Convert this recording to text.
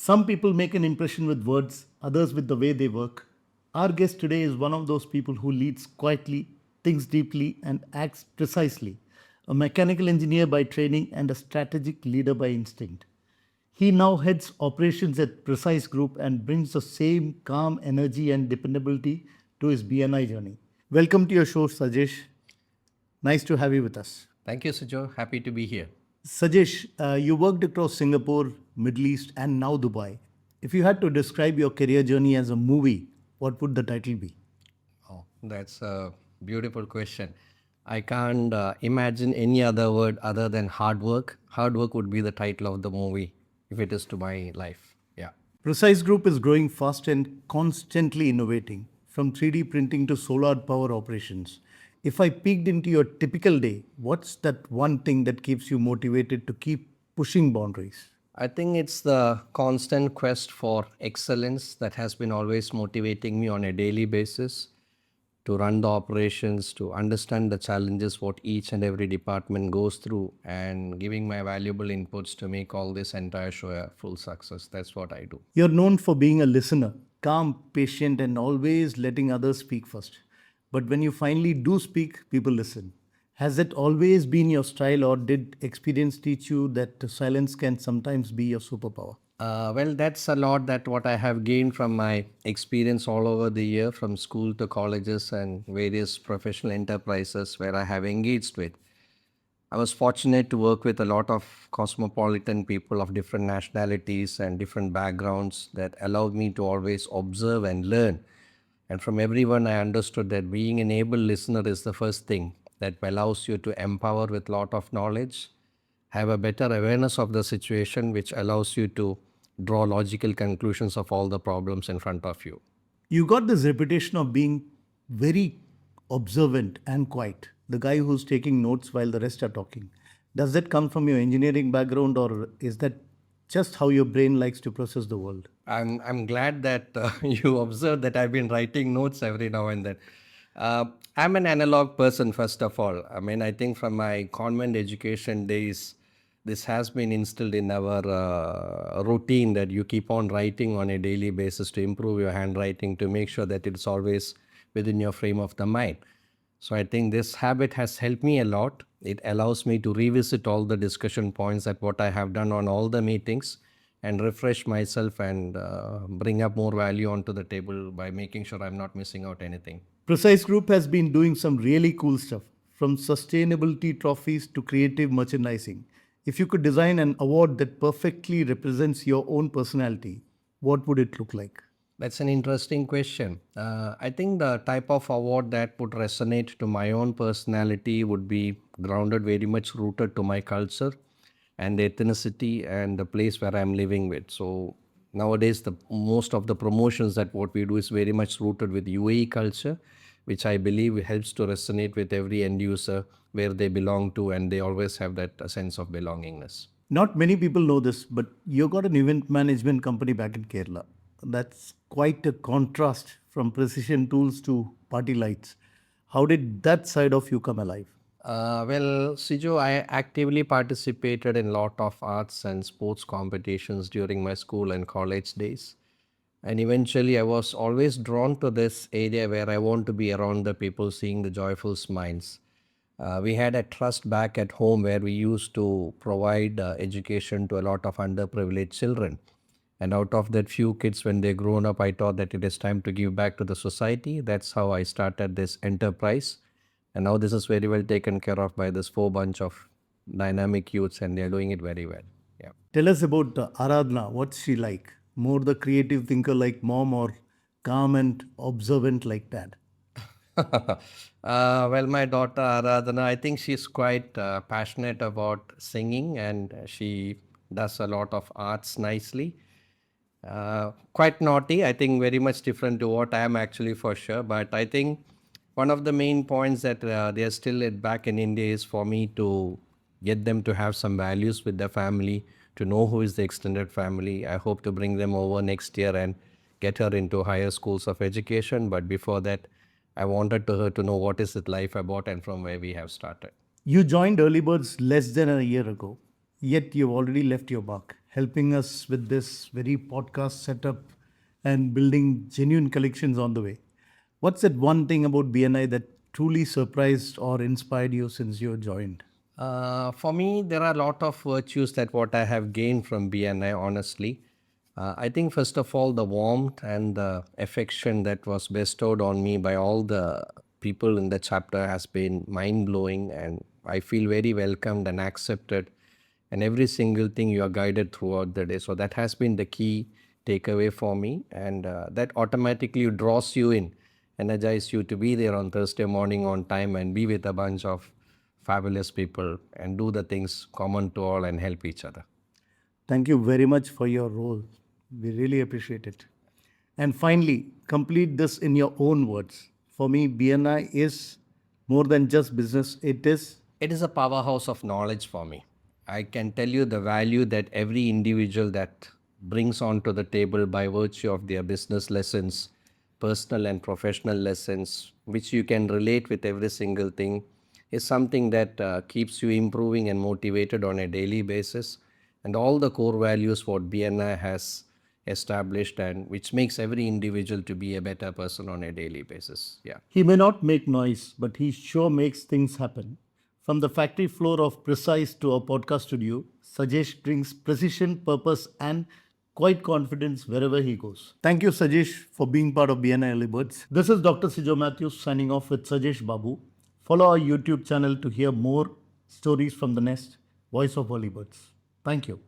Some people make an impression with words, others with the way they work. Our guest today is one of those people who leads quietly, thinks deeply, and acts precisely. A mechanical engineer by training and a strategic leader by instinct. He now heads operations at Precise Group and brings the same calm energy and dependability to his BNI journey. Welcome to your show, Sajesh. Nice to have you with us. Thank you, Sijo. Happy to be here. Sajesh, you worked across Singapore, Middle East, and now Dubai. If you had to describe your career journey as a movie, what would the title be? Oh, that's a beautiful question. I can't imagine any other word other than hard work. Hard work would be the title of the movie if it is to my life. Yeah. Precise Group is growing fast and constantly innovating, from 3D printing to solar power operations. If I peeked into your typical day, what's that one thing that keeps you motivated to keep pushing boundaries? I think it's the constant quest for excellence that has been always motivating me on a daily basis to run the operations, to understand the challenges what each and every department goes through, and giving my valuable inputs to make all this entire show a full success. That's what I do. You're known for being a listener, calm, patient, and always letting others speak first. But when you finally do speak, people listen. Has it always been your style, or did experience teach you that silence can sometimes be your superpower? Well, that's a lot that what I have gained from my experience all over the year, from school to colleges and various professional enterprises where I have engaged with. I was fortunate to work with a lot of cosmopolitan people of different nationalities and different backgrounds that allowed me to always observe and learn. And from everyone, I understood that being an able listener is the first thing that allows you to empower with lot of knowledge, have a better awareness of the situation, which allows you to draw logical conclusions of all the problems in front of you. You got this reputation of being very observant and quiet, the guy who's taking notes while the rest are talking. Does that come from your engineering background, or is that just how your brain likes to process the world? I'm glad that you observed that I've been writing notes every now and then. I'm an analog person, first of all. I mean, I think from my convent education days, this has been instilled in our routine that you keep on writing on a daily basis to improve your handwriting, to make sure that it's always within your frame of the mind. So I think this habit has helped me a lot. It allows me to revisit all the discussion points that what I have done on all the meetings and refresh myself and bring up more value onto the table by making sure I'm not missing out anything. Precise Group has been doing some really cool stuff, from sustainability trophies to creative merchandising. If you could design an award that perfectly represents your own personality, what would it look like? That's an interesting question. I think the type of award that would resonate to my own personality would be grounded very much rooted to my culture and the ethnicity and the place where I'm living with. So nowadays, the most of the promotions that what we do is very much rooted with UAE culture, which I believe helps to resonate with every end user where they belong to, and they always have that sense of belongingness. Not many people know this, but you got an event management company back in Kerala. That's quite a contrast from precision tools to party lights. How did that side of you come alive? Well, Sijo, I actively participated in a lot of arts and sports competitions during my school and college days. And eventually, I was always drawn to this area where I want to be around the people, seeing the joyful smiles. We had a trust back at home where we used to provide education to a lot of underprivileged children. And out of that few kids, when they grown up, I thought that it is time to give back to the society. That's how I started this enterprise. And now this is very well taken care of by this four bunch of dynamic youths, and they're doing it very well. Yeah. Tell us about Aaradhana. What's she like? More the creative thinker like mom, or calm and observant like dad? Well, my daughter Aaradhana, I think she's quite passionate about singing, and she does a lot of arts nicely. Quite naughty, I think very much different to what I am actually for sure. But I think one of the main points that they are still back in India is for me to get them to have some values with their family, to know who is the extended family. I hope to bring them over next year and get her into higher schools of education. But before that, I wanted her to know what is it life about and from where we have started. You joined Early Birds less than a year ago, yet you've already left your mark. helping us with this very podcast setup and building genuine collections on the way. What's that one thing about BNI that truly surprised or inspired you since you joined? For me, there are a lot of virtues that what I have gained from BNI, honestly. I think, first of all, the warmth and the affection that was bestowed on me by all the people in the chapter has been mind blowing, and I feel very welcomed and accepted. And every single thing you are guided throughout the day. So, that has been the key takeaway for me, and that automatically draws you in, energize you to be there on Thursday morning on time and be with a bunch of fabulous people and do the things common to all and help each other. Thank you very much for your role. We really appreciate it. And finally, complete this in your own words. For me, BNI is more than just business, it is. It is a powerhouse of knowledge for me. I can tell you the value that every individual that brings onto the table by virtue of their business lessons, personal and professional lessons, which you can relate with every single thing, is something that keeps you improving and motivated on a daily basis. And all the core values what BNI has established, and which makes every individual to be a better person on a daily basis. Yeah. He may not make noise, but he sure makes things happen. From the factory floor of Precise to our podcast studio, Sajesh brings precision, purpose, and quite confidence wherever he goes. Thank you, Sajesh, for being part of BNI Early Birds. This is Dr. Sijo Mathews signing off with Sajesh Babu. Follow our YouTube channel to hear more stories from the nest, Voice of Early Birds. Thank you.